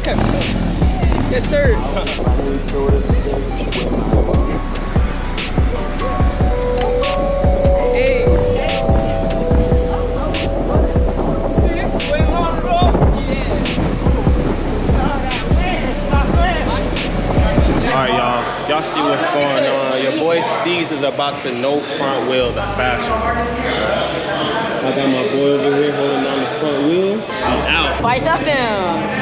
Yes, sir. Hey. Alright, y'all see what's going on. Your boy Steez is about to no front wheel the fast one. I got my boy over here holding on the front wheel. I'm out. Paisa Films.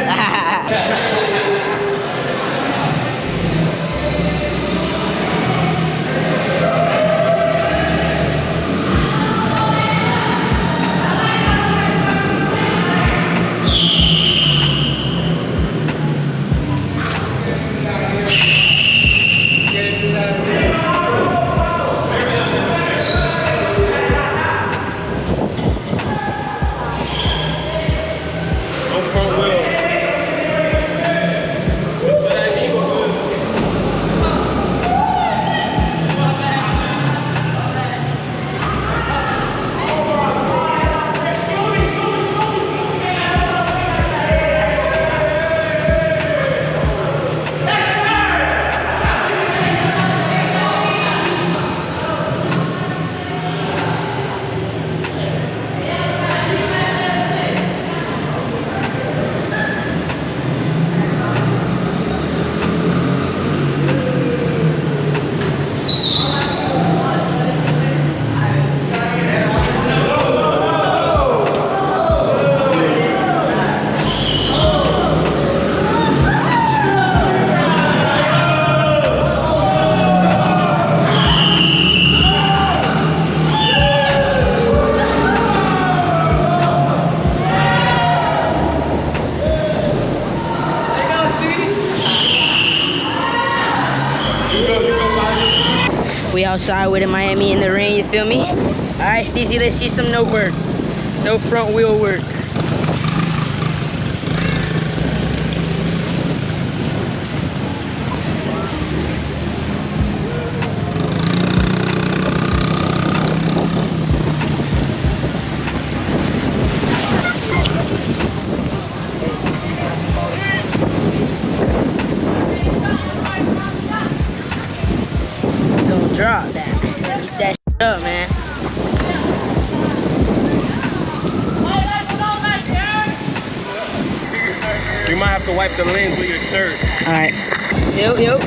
We outside with it, Miami in the rain, you feel me? Alright, Steezy, let's see some no work. No front wheel work. Drop that. Eat that shit up, man. You might have to wipe the lens with your shirt. Alright. Yo.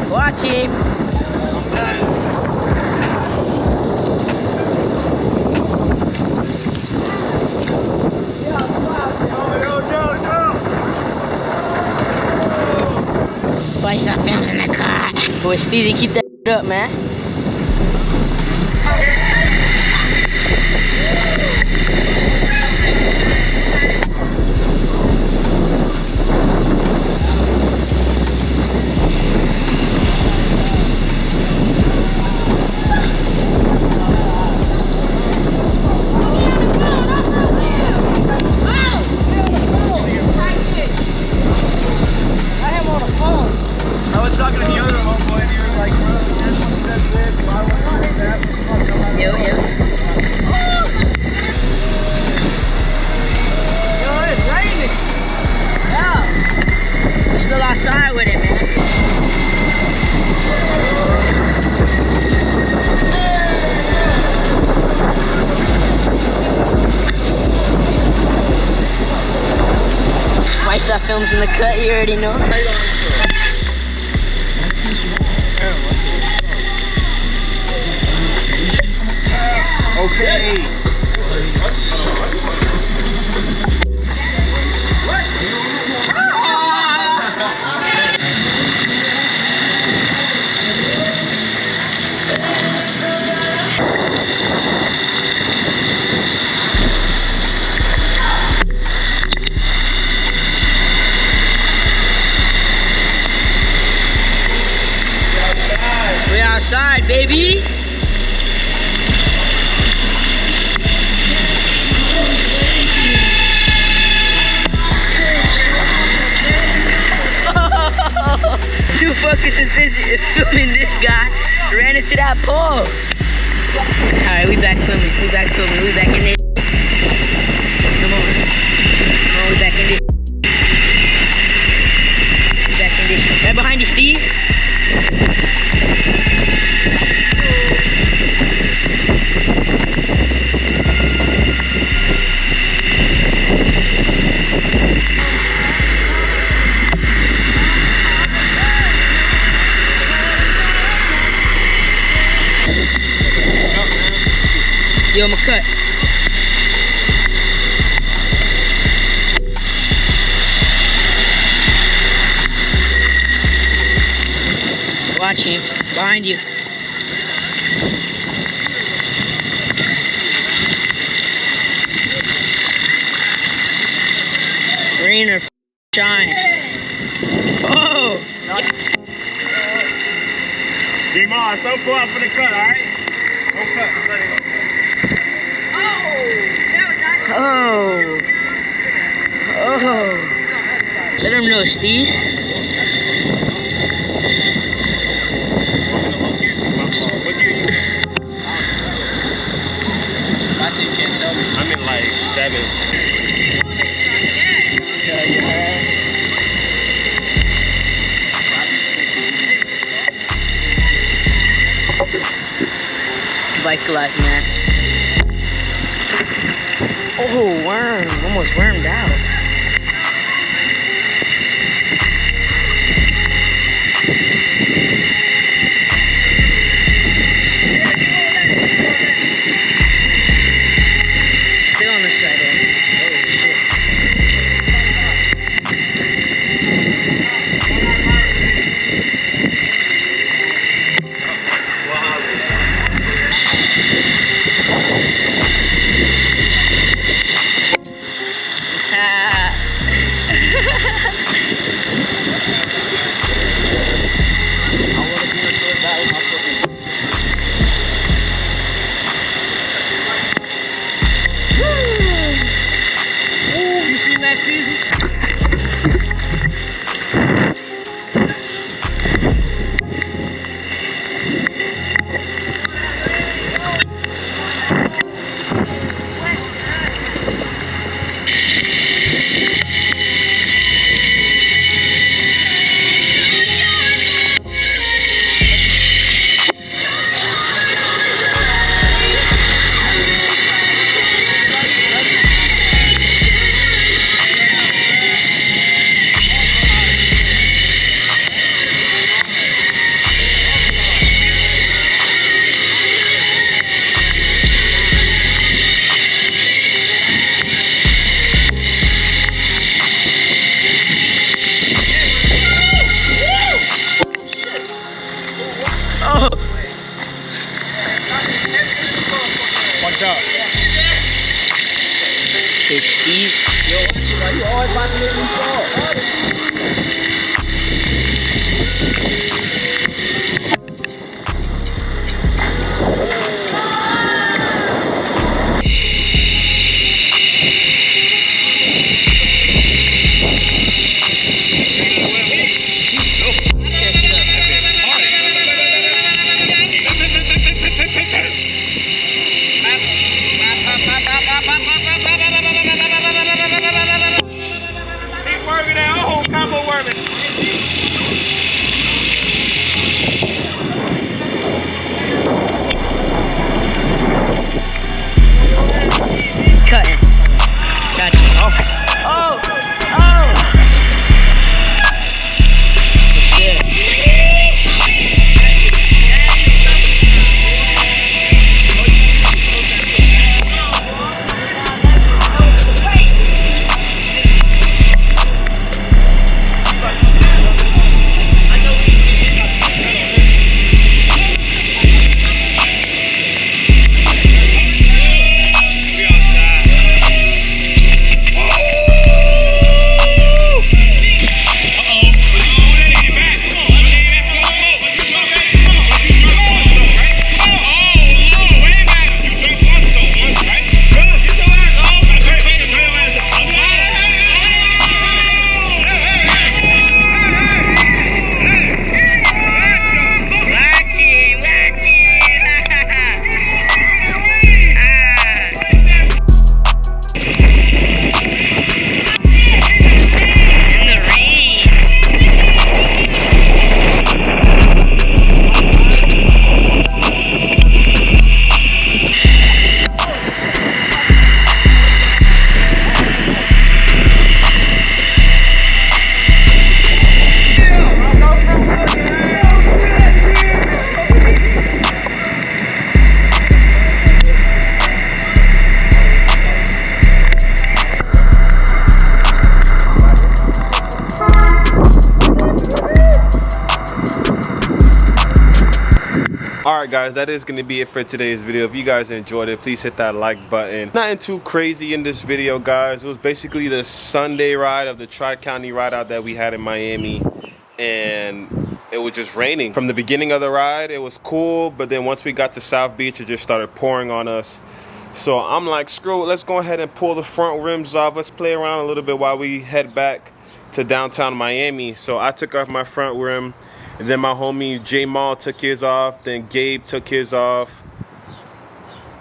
Watch him. Paisa Films in the car. Boy, Steezy, keep that up, man. Outside with it, man. Paisa Films in the cut, you already know. Okay. Outside, baby. Two focus is filming this guy. Ran into that pole. Alright, we back filming. We back in it. Yo, I'ma cut. Watch him. Behind you. Rain or shine. Oh! D-Mars, don't go out for the cut, alright? Don't cut. Oh! Oh! Let him know, Steve. What year you in? I think you can't tell me. I'm in like 7. Bike life, man. Oh, worm. Almost wormed out. Still on the side, eh? Watch out. Okay, Steve. Yo, why you always about to let me fall? Cutting. Gotcha. Oh. Oh. Oh. Good shit. Alright guys, that is going to be it for today's video. If you guys enjoyed it, please hit that like button. Nothing too crazy in this video, guys. It was basically the Sunday ride of the Tri-County ride out that we had in Miami. And it was just raining. From the beginning of the ride, it was cool. But then once we got to South Beach, it just started pouring on us. So I'm like, screw it, let's go ahead and pull the front rims off. Let's play around a little bit while we head back to downtown Miami. So I took off my front rim, and then my homie J Mal took his off, then Gabe took his off,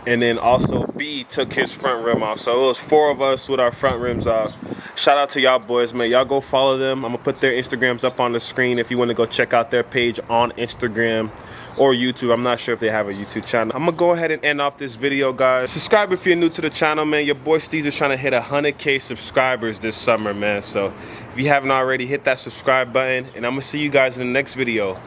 and then also B took his front rim off. So it was 4 of us with our front rims off. Shout out to y'all boys, man. Y'all go follow them. I'm gonna put their Instagrams up on the screen if you want to go check out their page on Instagram or YouTube. I'm not sure if they have a YouTube channel. I'm gonna go ahead and end off this video, guys. Subscribe if you're new to the channel, man. Your boy Steez is trying to hit 100K subscribers this summer, man. So if you haven't already, hit that subscribe button, and I'm gonna see you guys in the next video.